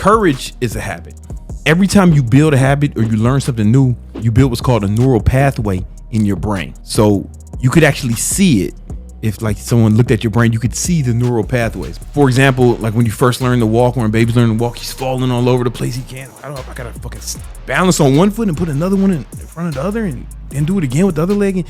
Courage is a habit. Every time you build a habit or you learn something new, you build what's called a neural pathway in your brain. So you could actually see it. If like someone looked at your brain, you could see the neural pathways. For example, like when you first learn to walk, when a baby's learning to walk, he's falling all over the place. He can't, I gotta fucking balance on one foot and put another one in front of the other and then do it again with the other leg.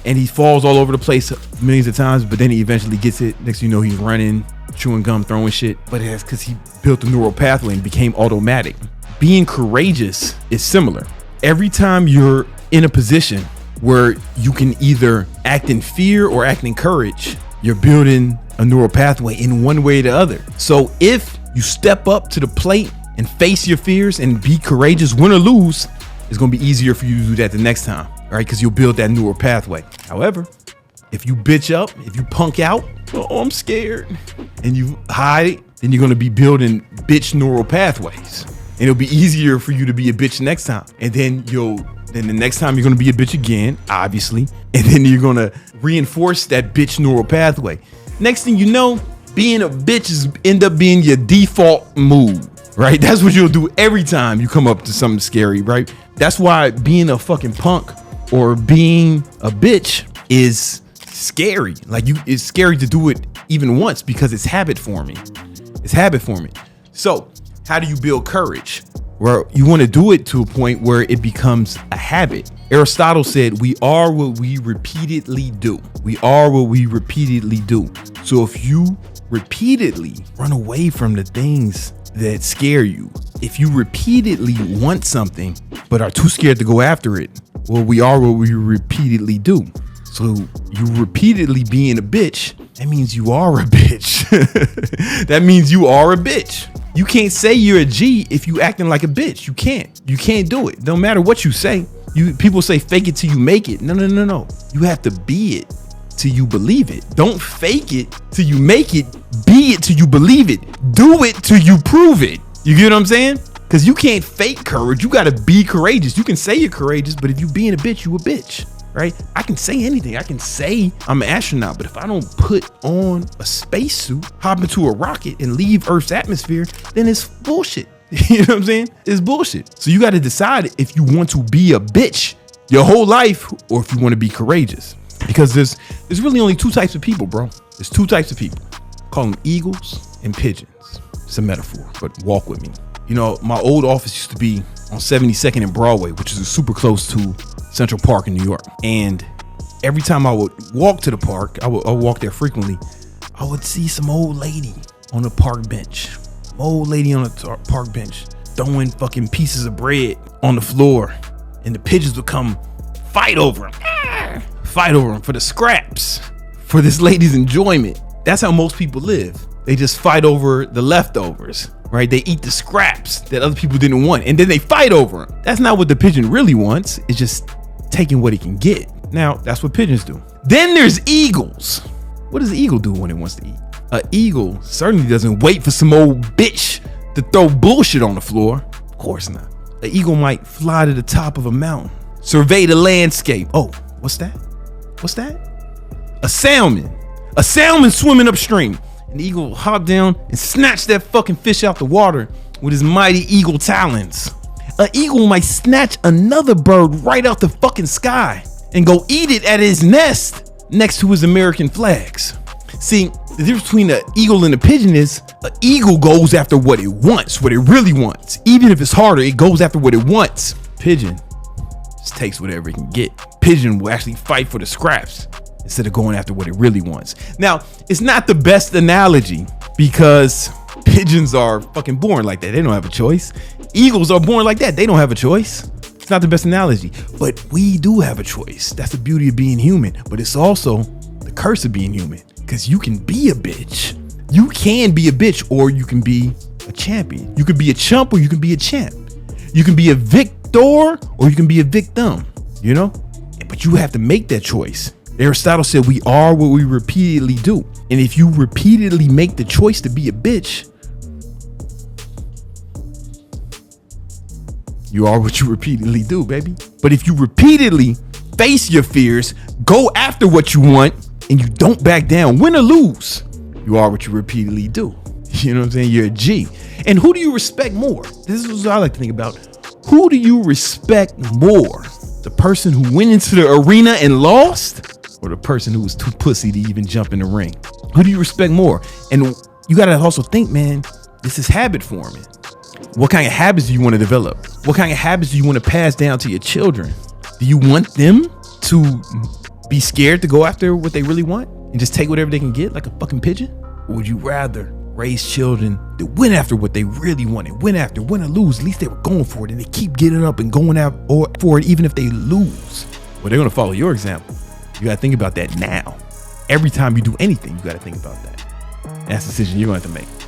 And he falls all over the place millions of times, but then he eventually gets it. Next thing you know, he's running, chewing gum, throwing shit. But it's because he built the neural pathway and became automatic. Being courageous is similar. Every time you're in a position where you can either act in fear or act in courage, you're building a neural pathway in one way or the other. So if you step up to the plate and face your fears and be courageous, win or lose, it's gonna be easier for you to do that the next time, right? Because you'll build that neural pathway. However, if you bitch up, if you punk out, oh, I'm scared, and you hide, then you're gonna be building bitch neural pathways. And it'll be easier for you to be a bitch next time. And then the next time you're gonna be a bitch again, obviously. And then you're gonna reinforce that bitch neural pathway. Next thing you know, being a bitch is end up being your default move, right? That's what you'll do every time you come up to something scary, right? That's why being a fucking punk or being a bitch is scary. Like it's scary to do it even once because it's habit forming. It's habit forming. So how do you build courage? Well, you want to do it to a point where it becomes a habit. Aristotle said, we are what we repeatedly do. We are what we repeatedly do. So if you repeatedly run away from the things that scare you, if you repeatedly want something, but are too scared to go after it, well, we are what we repeatedly do. So you repeatedly being a bitch, that means you are a bitch. That means you are a bitch. You can't say you're a G if you acting like a bitch. You can't do it. No matter what you say. People say fake it till you make it. No. You have to be it till you believe it. Don't fake it till you make it. Be it till you believe it. Do it till you prove it. You get what I'm saying? Because you can't fake courage. You got to be courageous. You can say you're courageous, but if you being a bitch, you a bitch. Right? I can say anything. I can say I'm an astronaut, but if I don't put on a spacesuit, hop into a rocket and leave Earth's atmosphere, then it's bullshit. You know what I'm saying? It's bullshit. So you got to decide if you want to be a bitch your whole life or if you want to be courageous. Because there's really only two types of people, bro. There's two types of people. Call them eagles and pigeons. It's a metaphor, but walk with me. You know, my old office used to be on 72nd and Broadway, which is super close to Central Park in New York. And every time I would walk to the park, I would walk there frequently, I would see some old lady on the park bench. Some old lady on the park bench throwing fucking pieces of bread on the floor. And the pigeons would come fight over them. Fight over them for the scraps, for this lady's enjoyment. That's how most people live. They just fight over the leftovers, right? They eat the scraps that other people didn't want, and then they fight over them. That's not what the pigeon really wants. It's just taking what he can get. Now, that's what pigeons do. Then there's eagles. What does the eagle do when it wants to eat? An eagle certainly doesn't wait for some old bitch to throw bullshit on the floor. Of course not. An eagle might fly to the top of a mountain, survey the landscape. Oh, what's that? What's that? A salmon. A salmon swimming upstream. An eagle will hop down and snatch that fucking fish out the water with his mighty eagle talons. An eagle might snatch another bird right out the fucking sky and go eat it at his nest next to his American flags. See, the difference between an eagle and a pigeon is an eagle goes after what it wants, what it really wants. Even if it's harder, it goes after what it wants. Pigeon just takes whatever it can get. Pigeon will actually fight for the scraps instead of going after what it really wants. Now, it's not the best analogy because pigeons are fucking born like that. They don't have a choice. Eagles are born like that. They don't have a choice. It's not the best analogy, but we do have a choice. That's the beauty of being human, but it's also the curse of being human because you can be a bitch. You can be a bitch or you can be a champion. You can be a chump or you can be a champ. You can be a victor or you can be a victim, you know? But you have to make that choice. Aristotle said we are what we repeatedly do. And if you repeatedly make the choice to be a bitch, you are what you repeatedly do, baby. But if you repeatedly face your fears, go after what you want, and you don't back down, win or lose, you are what you repeatedly do. You know what I'm saying? You're a G. And who do you respect more? This is what I like to think about. Who do you respect more? The person who went into the arena and lost, or the person who was too pussy to even jump in the ring? Who do you respect more? And you got to also think, man, this is habit forming. What kind of habits do you want to develop? What kind of habits do you want to pass down to your children? Do you want them to be scared to go after what they really want and just take whatever they can get like a fucking pigeon? Or would you rather raise children that went after what they really wanted, win or lose, at least they were going for it, and they keep getting up and going out for it even if they lose? Well, they're going to follow your example. You got to think about that now. Every time you do anything, you got to think about that. And that's the decision you're going to have to make.